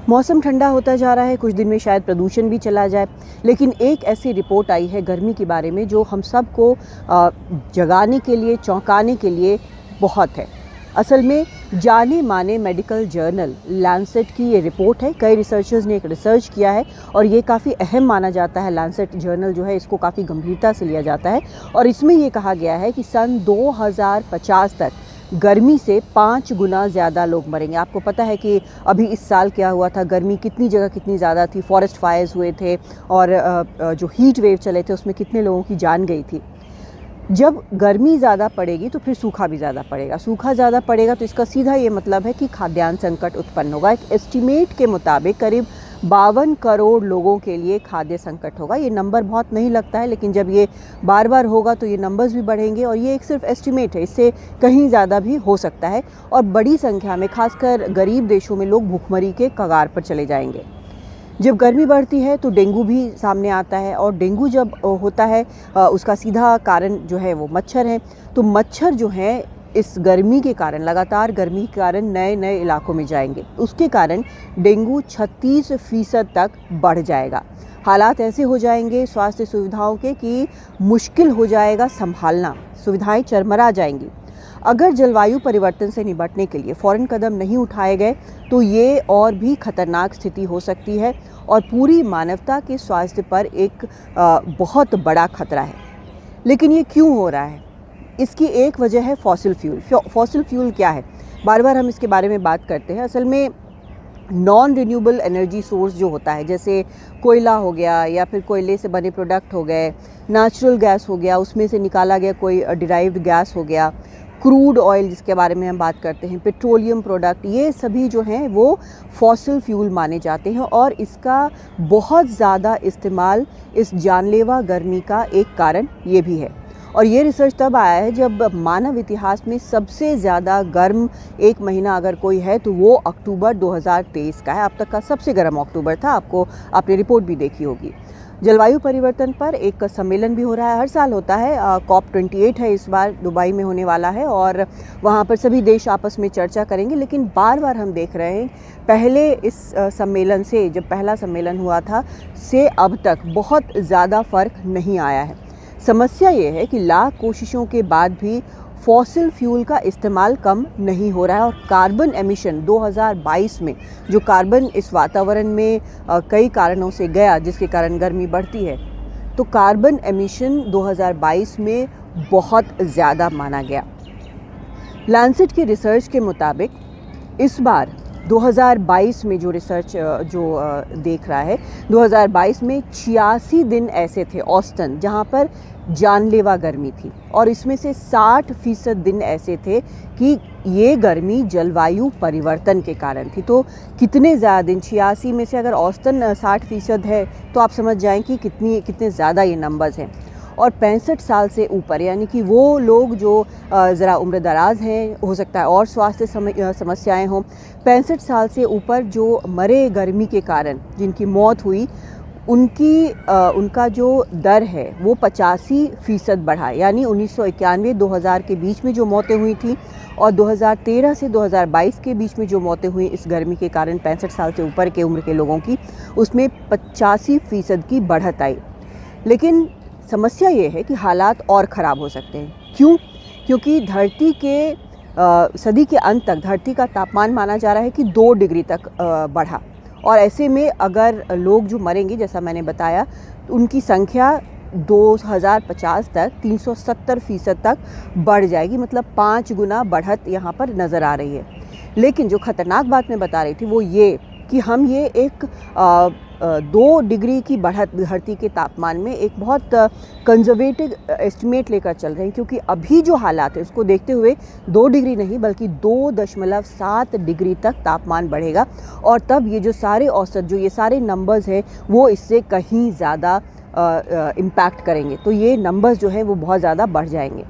मौसम ठंडा होता जा रहा है, कुछ दिन में शायद प्रदूषण भी चला जाए, लेकिन एक ऐसी रिपोर्ट आई है गर्मी के बारे में जो हम सबको जगाने के लिए, चौंकाने के लिए बहुत है। असल में जाने माने मेडिकल जर्नल लैंसेट की ये रिपोर्ट है। कई रिसर्चर्स ने एक रिसर्च किया है और ये काफ़ी अहम माना जाता है। लैंसेट जर्नल जो है इसको काफ़ी गंभीरता से लिया जाता है और इसमें ये कहा गया है कि सन 2050 तक गर्मी से 5 गुना ज़्यादा लोग मरेंगे। आपको पता है कि अभी इस साल क्या हुआ था, गर्मी कितनी जगह कितनी ज़्यादा थी, फॉरेस्ट फायर्स हुए थे और जो हीट वेव चले थे उसमें कितने लोगों की जान गई थी। जब गर्मी ज़्यादा पड़ेगी तो फिर सूखा भी ज़्यादा पड़ेगा, सूखा ज़्यादा पड़ेगा तो इसका सीधा ये मतलब है कि खाद्यान्न संकट उत्पन्न होगा। एक एस्टिमेट के मुताबिक करीब 52 करोड़ लोगों के लिए खाद्य संकट होगा। ये नंबर बहुत नहीं लगता है, लेकिन जब ये बार बार होगा तो ये नंबर्स भी बढ़ेंगे और ये एक सिर्फ एस्टिमेट है, इससे कहीं ज़्यादा भी हो सकता है और बड़ी संख्या में खासकर गरीब देशों में लोग भूखमरी के कगार पर चले जाएंगे। जब गर्मी बढ़ती है तो डेंगू भी सामने आता है और डेंगू जब होता है उसका सीधा कारण जो है वो मच्छर है। तो मच्छर जो है इस गर्मी के कारण, लगातार गर्मी के कारण नए नए इलाकों में जाएंगे, उसके कारण डेंगू 36% तक बढ़ जाएगा। हालात ऐसे हो जाएंगे स्वास्थ्य सुविधाओं के कि मुश्किल हो जाएगा संभालना, सुविधाएं चरमरा जाएंगी। अगर जलवायु परिवर्तन से निपटने के लिए फ़ौरन कदम नहीं उठाए गए तो ये और भी खतरनाक स्थिति हो सकती है और पूरी मानवता के स्वास्थ्य पर एक बहुत बड़ा खतरा है। लेकिन ये क्यों हो रहा है? इसकी एक वजह है फॉसिल फ्यूल। फॉसिल फ्यूल क्या है? बार बार हम इसके बारे में बात करते हैं। असल में नॉन रिन्यूएबल एनर्जी सोर्स जो होता है, जैसे कोयला हो गया या फिर कोयले से बने प्रोडक्ट हो गए, नेचुरल गैस हो गया, उसमें से निकाला गया कोई डिराइव्ड गैस हो गया, क्रूड ऑयल जिसके बारे में हम बात करते हैं, पेट्रोलियम प्रोडक्ट, ये सभी जो हैं वो फॉसिल फ्यूल माने जाते हैं और इसका बहुत ज़्यादा इस्तेमाल इस जानलेवा गर्मी का एक कारण ये भी है। और ये रिसर्च तब आया है जब मानव इतिहास में सबसे ज़्यादा गर्म एक महीना अगर कोई है तो वो अक्टूबर 2023 का है। अब तक का सबसे गर्म अक्टूबर था। आपने रिपोर्ट भी देखी होगी। जलवायु परिवर्तन पर एक सम्मेलन भी हो रहा है, हर साल होता है, COP28 है, इस बार दुबई में होने वाला है और वहाँ पर सभी देश आपस में चर्चा करेंगे। लेकिन बार बार हम देख रहे हैं पहले इस सम्मेलन से, जब पहला सम्मेलन हुआ था, से अब तक बहुत ज़्यादा फ़र्क नहीं आया है। समस्या ये है कि लाख कोशिशों के बाद भी फॉसिल फ्यूल का इस्तेमाल कम नहीं हो रहा है और कार्बन एमिशन 2022 में जो कार्बन इस वातावरण में कई कारणों से गया जिसके कारण गर्मी बढ़ती है, तो कार्बन एमिशन 2022 में बहुत ज़्यादा माना गया। लैंसेट की रिसर्च के मुताबिक इस बार 2022 में जो रिसर्च देख रहा है, 2022 में 86 दिन ऐसे थे औसतन जहां पर जानलेवा गर्मी थी और इसमें से 60% दिन ऐसे थे कि ये गर्मी जलवायु परिवर्तन के कारण थी। तो कितने ज़्यादा दिन, 86 में से अगर औसतन 60% है तो आप समझ जाएं कि कितने ज़्यादा ये नंबर्स हैं। और 65 साल से ऊपर, यानी कि वो लोग जो ज़रा उम्र दराज हैं, हो सकता है और स्वास्थ्य समस्याएं हों, 65 साल से ऊपर जो मरे गर्मी के कारण, जिनकी मौत हुई, उनका जो दर है वो 85% बढ़ा। यानी 1991-2000 के बीच में जो मौतें हुई थी और 2013 से 2022 के बीच में जो मौतें हुई इस गर्मी के कारण 65 साल से ऊपर के उम्र के लोगों की, उसमें 85% की बढ़त आई। लेकिन समस्या ये है कि हालात और ख़राब हो सकते हैं। क्यों? क्योंकि धरती के सदी के अंत तक धरती का तापमान माना जा रहा है कि 2 डिग्री तक बढ़ा और ऐसे में अगर लोग जो मरेंगे, जैसा मैंने बताया, उनकी संख्या 2050 तक 370% तक बढ़ जाएगी। मतलब 5 गुना बढ़त यहाँ पर नज़र आ रही है। लेकिन जो ख़तरनाक बात मैं बता रही थी वो ये कि हम ये एक 2 डिग्री की बढ़त धरती के तापमान में एक बहुत कंजर्वेटिव एस्टिमेट लेकर चल रहे हैं, क्योंकि अभी जो हालात है उसको देखते हुए 2 डिग्री नहीं बल्कि 2.7 डिग्री तक तापमान बढ़ेगा और तब ये जो सारे औसत, जो ये सारे नंबर्स हैं, वो इससे कहीं ज़्यादा इम्पैक्ट करेंगे। तो ये नंबर्स जो हैं वो बहुत ज़्यादा बढ़ जाएंगे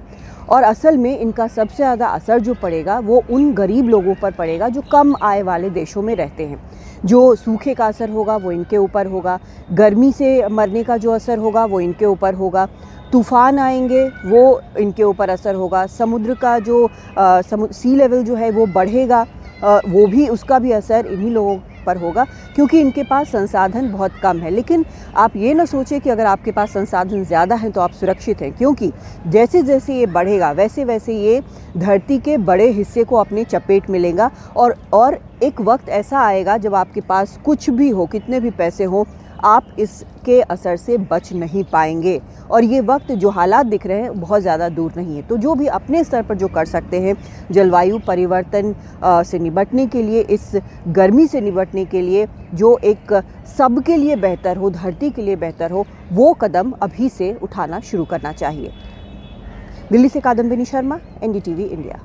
और असल में इनका सबसे ज़्यादा असर जो पड़ेगा वो उन गरीब लोगों पर पड़ेगा जो कम आय वाले देशों में रहते हैं। जो सूखे का असर होगा वो इनके ऊपर होगा, गर्मी से मरने का जो असर होगा वो इनके ऊपर होगा, तूफ़ान आएंगे वो इनके ऊपर असर होगा, समुद्र का जो सी लेवल जो है वो बढ़ेगा, वो भी, उसका भी असर इन्हीं लोगों पर होगा, क्योंकि इनके पास संसाधन बहुत कम है। लेकिन आप ये ना सोचें कि अगर आपके पास संसाधन ज़्यादा हैं तो आप सुरक्षित हैं, क्योंकि जैसे जैसे ये बढ़ेगा वैसे वैसे ये धरती के बड़े हिस्से को अपनी चपेट में लेगा और एक वक्त ऐसा आएगा जब आपके पास कुछ भी हो, कितने भी पैसे हों, आप इसके असर से बच नहीं पाएंगे। और ये वक्त जो हालात दिख रहे हैं बहुत ज़्यादा दूर नहीं है। तो जो भी अपने स्तर पर जो कर सकते हैं जलवायु परिवर्तन से निपटने के लिए, इस गर्मी से निपटने के लिए, जो एक सबके लिए बेहतर हो, धरती के लिए बेहतर हो, वो कदम अभी से उठाना शुरू करना चाहिए। दिल्ली से कादम्बिनी शर्मा, NDTV इंडिया।